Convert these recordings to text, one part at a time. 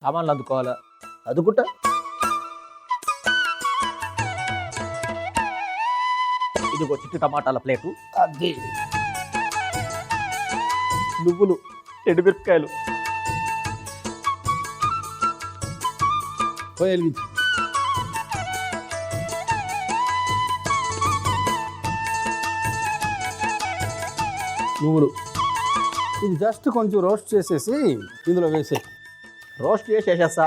సామాన్లు అందుకోవాలా అదుకుంటా. ఇదిగో చిట్టి టమాటాల ప్లేటు, అది నువ్వులు, ఎండుమిరపకాయలు. పోయి వెలిగించు. నువ్వులు ఇది జస్ట్ కొంచెం రోస్ట్ చేసేసి ఇందులో వేసే. రోస్ట్ చేసేసేస్తా.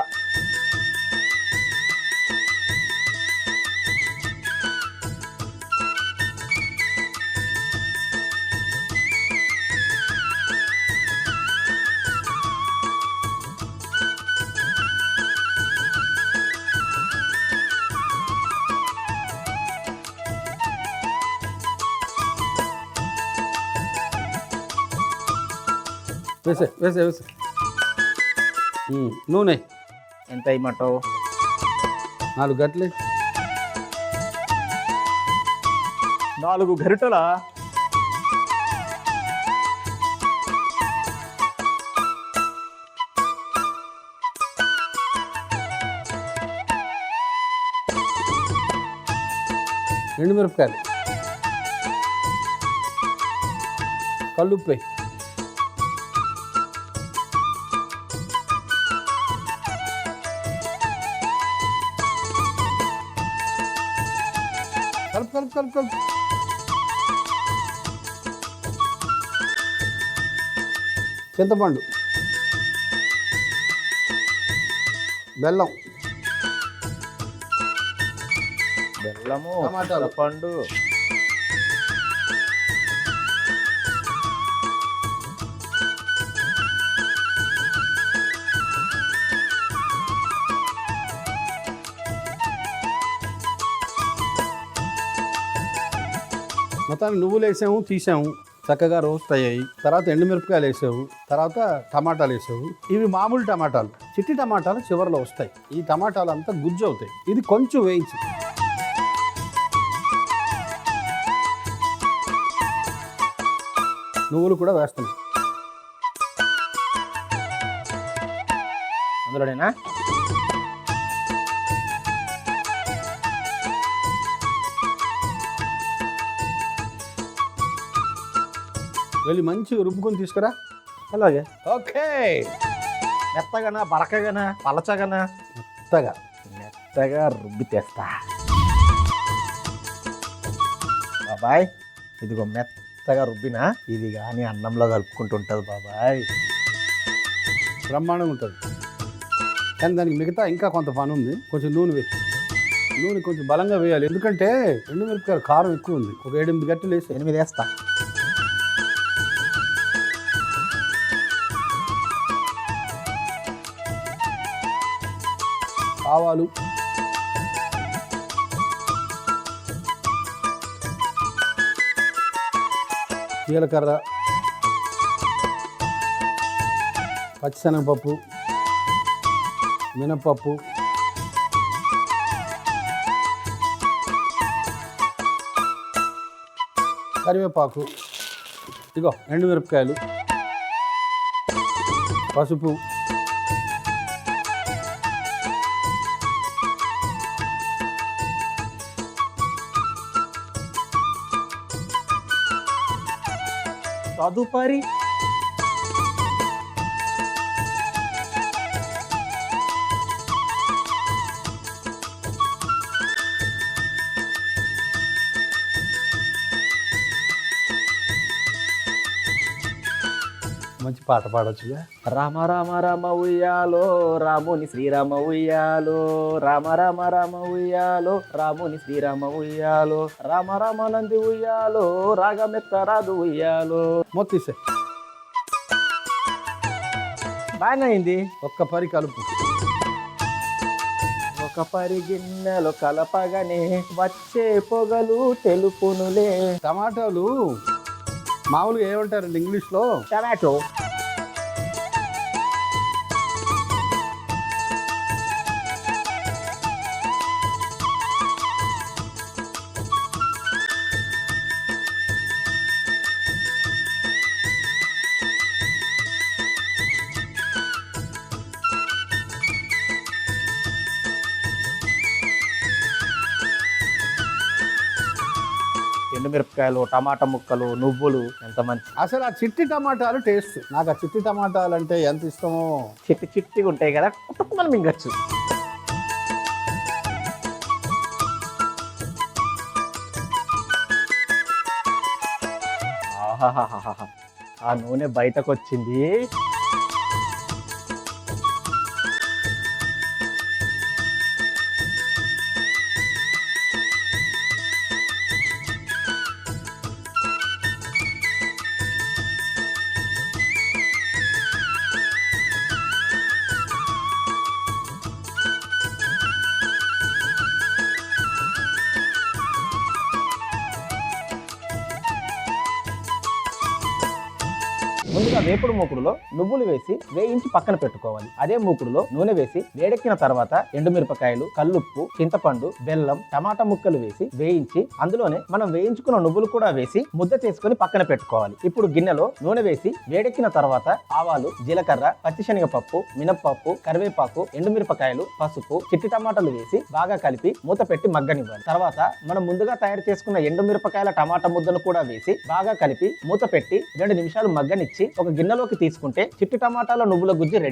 వేసే వేసే వేసే. నూనె ఎంత వేయమంటావు? 4 గంటలే. 4 గరిటెల. ఎండుమిరపకాయలు, కల్లుప్పై, కలుపు కలుపు కలుపు కలుపు. చింతపండు, బెల్లం, బెల్లము, టమాటాలు, పండు, మొత్తానికి నువ్వులు వేసాము, తీసాము, చక్కగా రోస్ట్ అయ్యాయి. తర్వాత ఎండుమిరపకాయలు వేసావు, తర్వాత టమాటాలు వేసావు. ఇవి మామూలు టమాటాలు. చిట్టి టమాటాలు చివరిలో వస్తాయి. ఈ టమాటాలు అంతా గుజ్జు అవుతాయి. ఇది కొంచెం వేయించి నువ్వులు కూడా వేస్తున్నాం. అందులోనేనా? వెళ్ళి మంచిగా రుబ్బుకొని తీసుకురా. అలాగే. ఓకే. మెత్తగానా, బరకగానా, పలచగానా? మెత్తగా. మెత్తగా రుబ్బి తెస్తా బాబాయ్. ఇదిగో మెత్తగా రుబ్బినా ఇది కానీ అన్నంలో కలుపుకుంటుంటుంది బాబాయ్. బ్రహ్మాండంగా ఉంటుంది. కానీ దానికి మిగతా ఇంకా కొంత పని ఉంది. కొంచెం నూనె వేసి, నూనె కొంచెం బలంగా వేయాలి. ఎందుకంటే ఎండుమిరపకాయలు కారం ఎక్కువ ఉంది. ఒక 7-8 గంటలు వేసి 8 వేస్తా. ఆవాలు, జీలకర్ర, పచ్చిశనగపప్పు, మినప్పప్పు, కరివేపాకు, ఇగో ఎండుమిరపకాయలు, పసుపు, తదుపరి మంచి పాట పాడొచ్చుగా. రామ రామ రామ ఉయ్యాలో రాముని శ్రీరామ ఉయ్యాలో, రామ రామ రామ ఉయ్యాలో రాముని శ్రీరామ ఉయ్యాలో, రామ రామ నంది ఉయ్యాలో రాగమెత్త రాదు ఉయ్యాలో. మొత్తం తీసే. బాగానే అయింది. ఒక్క పరి కలుపు. ఒక పరి గిన్నెలో కలపగానే వచ్చే పొగలు తెలుపునులే. టమాటాలు మామూలుగా ఏమంటారండి ఇంగ్లీష్లో? టమాటో. ఎండుమిరపకాయలు, టమాటా ముక్కలు, నువ్వులు ఎంత మంచి అసలు ఆ చిట్టి టమాటాలు టేస్ట్, నాకు ఆ చిట్టి టమాటాలు అంటే ఎంత ఇష్టమో. చిట్టి చిట్టిగా ఉంటాయి కదా, కుటుంబం మింగచ్చు. ఆహాహాహాహా. ఆ నూనె బయటకు వచ్చింది. ముందుగా వేపుడు మూకుడులో నువ్వులు వేసి వేయించి పక్కన పెట్టుకోవాలి. అదే మూకుడులో నూనె వేసి వేడెక్కిన తర్వాత ఎండుమిరపకాయలు, కల్లుప్పు, చింతపండు, బెల్లం, టమాటా ముక్కలు వేసి వేయించి అందులోనే మనం వేయించుకున్న నువ్వులు కూడా వేసి ముద్ద చేసుకుని పక్కన పెట్టుకోవాలి. ఇప్పుడు గిన్నెలో నూనె వేసి వేడెక్కిన తర్వాత ఆవాలు, జీలకర్ర, పచ్చిశనగపప్పు, మినప్పప్పు, కరివేపాకు, ఎండుమిరపకాయలు, పసుపు, చిట్టి టమాటాలు వేసి బాగా కలిపి మూత పెట్టి మగ్గనివ్వాలి. తర్వాత మనం ముందుగా తయారు చేసుకున్న ఎండుమిరపకాయల టమాటా ముద్దను కూడా వేసి బాగా కలిపి మూత పెట్టి 2 నిమిషాలు మగ్గనిచ్చి ఒక గిన్నెలోకి తీసుకుంటే చిట్టి టమాటాల నువ్వుల గుజ్జు రెడీ.